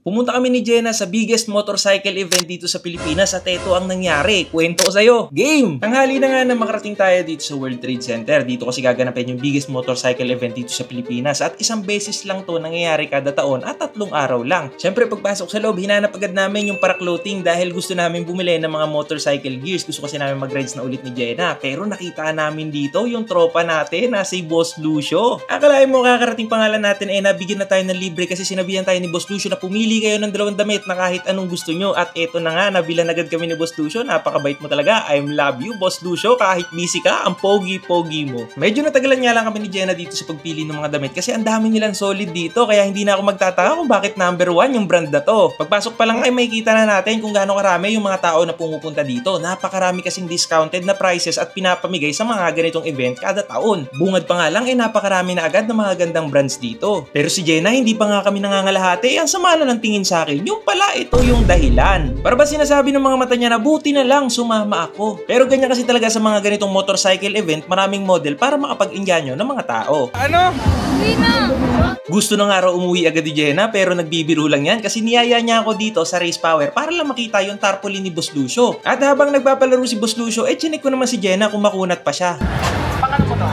Pumunta kami ni Jenna sa biggest motorcycle event dito sa Pilipinas at ito ang nangyari. Kwento ko sa'yo. Game! Tanghali na nga na makarating tayo dito sa World Trade Center. Dito kasi gaganapin yung biggest motorcycle event dito sa Pilipinas at isang beses lang to nangyayari kada taon at 3 araw lang. Siyempre pagpasok sa loob, hinanap agad namin yung para-clothing dahil gusto namin bumili ng mga motorcycle gears. Gusto kasi namin mag-rides na ulit ni Jenna. Pero nakita namin dito yung tropa natin na si Boss Lucio. Akalain mo kakarating pangalan natin nabigyan na tayo ng libre kasi sinabihan tayo ni Boss Lucio na pumili kayo ng 2 damit na kahit anong gusto nyo. At eto na nga, nabilan agad kami ni Boss Lucio. Napakabait mo talaga. I love you, Boss Lucio. Kahit busy ka, ang pogi-pogi mo. Medyo natagalan nga lang kami ni Jenna dito sa pagpili ng mga damit kasi ang dami nilang solid dito. Kaya hindi na ako magtataka kung bakit number 1 yung brand na to. Pagpasok pa lang ay makikita na natin kung gaano karami yung mga tao na pumupunta dito. Napakarami kasing discounted na prices at pinapamigay sa mga ganitong event kada taon. Bungad pa nga lang napakarami na agad ng mga gandang brands dito. Pero si Jenna, hindi pa nga kami nangangalahati. Ang sama na ng tingin sa akin. Yung pala, ito yung dahilan. Para ba sinasabi ng mga mata niya na buti na lang sumama ako. Pero ganyan kasi talaga sa mga ganitong motorcycle event, maraming model para makapag-ingganyo ng mga tao. Ano? Uwi na! Gusto na nga raw umuwi agad ni Jenna pero nagbibiro lang yan kasi niyaya niya ako dito sa Race Power para lang makita yung tarpaulin ni Boss Lucio. At habang nagpapalaro si Boss Lucio, chinik ko naman si Jenna kung makunat pa siya. Pangalan mo to?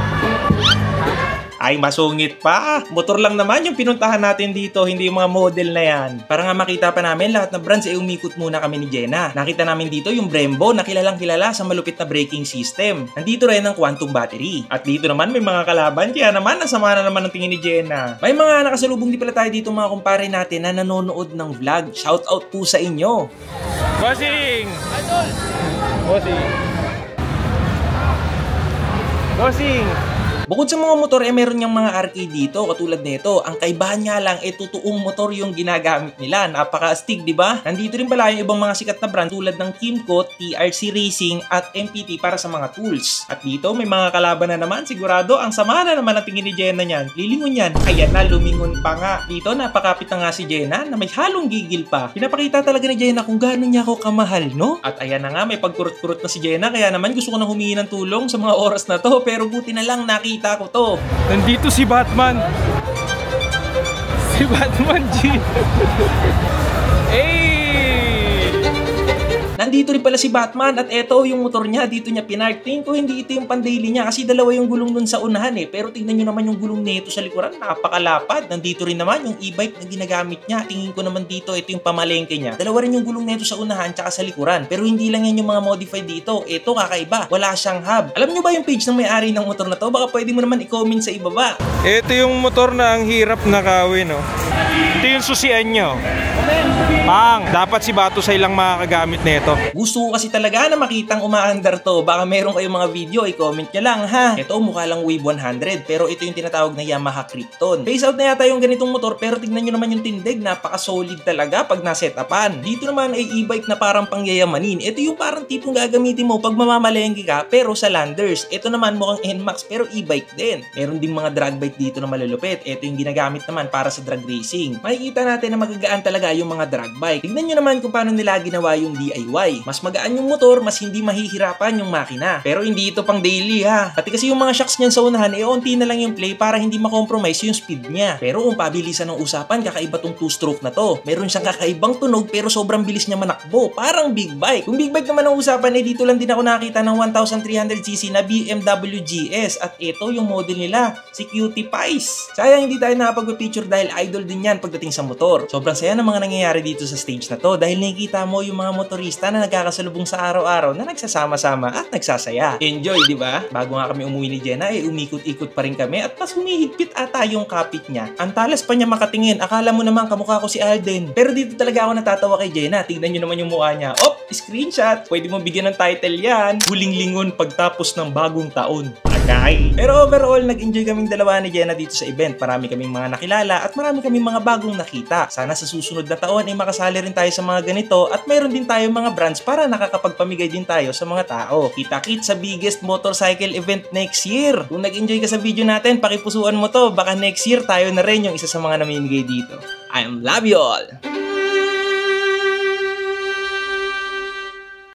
Ay, masungit pa. Motor lang naman yung pinuntahan natin dito, hindi yung mga model na yan. Para nga makita pa namin lahat na brands umikot muna kami ni Jenna. Nakita namin dito yung Brembo na kilalang kilala sa malupit na braking system. Nandito rin ang quantum battery. At dito naman may mga kalaban, kaya naman nasama na naman ang tingin ni Jenna. May mga nakasalubong din pala tayo dito mga kumpare natin na nanonood ng vlog. Shout out po sa inyo. Bossing! Idol! Bossing! Bossing! Bukod sa mga motor, meron niyang mga arcade dito katulad nito. Ang kaibahan nga lang, totoong motor yung ginagamit nila. Napaka-astig, di ba? Nandito rin pala yung ibang mga sikat na brand tulad ng Kimco, TRC Racing at MPT para sa mga tools. At dito may mga kalaban na naman. Sigurado, ang sama na naman ang tingin ni Jenna niyan. Lilingon yan. Ayan na, lumingon pa nga. Dito, napakapit na nga si Jenna na may halong gigil pa. Pinapakita talaga ni Jenna kung gaano niya ako kamahal, no? At ayan na nga, may pagkurot-kurot na si Jenna. Kaya naman gusto ko na humingi ng tulong sa mga oras na to. Pero buti na lang nakita ko to. Nandito si Batman. Si Batman G. Hey! Nandito rin pala si Batman at eto yung motor niya. Dito niya pinark. Tingin ko hindi ito yung pandaily niya kasi dalawa yung gulong dun sa unahan Pero tingnan nyo naman yung gulong nito sa likuran. Napakalapad. Nandito rin naman yung e-bike na ginagamit niya. Tingin ko naman dito, ito yung pamalengke niya. Dalawa rin yung gulong nito sa unahan tsaka sa likuran. Pero hindi lang yan yung mga modified dito. Ito kakaiba. Wala siyang hub. Alam nyo ba yung page ng may-ari ng motor na to? Baka pwede mo naman i-comment sa ibaba. Ito yung motor na ang hirap nakawin, no? Ito yung susian nyo. Pang, dapat si Batusay lang makakagamit nito. Gusto ko kasi talaga na makitang umaandar to. Baka meron kayong mga video, i-comment nyo lang ha. Ito mukha lang Wave 100 pero ito yung tinatawag na Yamaha Krypton. Face out na yata yung ganitong motor pero tignan nyo naman yung tindig. Napaka-solid talaga pag nasetapan. Dito naman ay e-bike na parang pangyayamanin. Ito yung parang tipong gagamitin mo pag mamamalengke ka pero sa landers. Ito naman mukhang NMAX pero e-bike din. Meron ding mga drag bike dito na malulupit. Ito yung ginagamit naman para sa drag racing. Makikita natin na magagaan talaga yung mga drag bike. Tignan nyo naman kung paano nila ginawa yung DIY. Mas magaan yung motor, mas hindi mahihirapan yung makina. Pero hindi ito pang daily ha. Pati kasi yung mga shocks niyan sa unahan, onti na lang yung play para hindi makompromise yung speed niya. Pero kung pabilisan ng usapan, kakaiba tong 2-stroke na to. Meron siyang kakaibang tunog pero sobrang bilis niya manakbo. Parang big bike. Kung big bike naman ang usapan, dito lang din ako nakita ng 1300cc na BMW GS. At ito yung model nila, si Cutie Pies. Sayang hindi tayo nakapag-picture dahil idol din yan pagdating sa motor. Sobrang saya ng mga nangyayari dito sa stage na to dahil nakikita mo yung mga motorista na nagkakasalubong sa araw-araw na nagsasama-sama at nagsasaya. Enjoy, di ba? Bago nga kami umuwi ni Jenna, umikot-ikot pa rin kami at mas humihigpit ata yung kapit niya. Ang talas pa niya makatingin. Akala mo naman kamukha ko si Alden. Pero dito talaga ako natatawa kay Jenna. Tignan nyo naman yung mukha niya. Op! Screenshot! Pwede mo bigyan ng title yan. Huling lingon pagtapos ng bagong taon. Okay. Pero overall, nag-enjoy kaming dalawa ni Jenna dito sa event. Marami kaming mga nakilala at marami kaming mga bagong nakita. Sana sa susunod na taon ay makasali rin tayo sa mga ganito at mayroon din tayo mga brands para nakakapagpamigay din tayo sa mga tao. Kita-kit sa biggest motorcycle event next year. Kung nag-enjoy ka sa video natin, pakipusuan mo to. Baka next year tayo na rin yung isa sa mga namimigay dito. I love you all!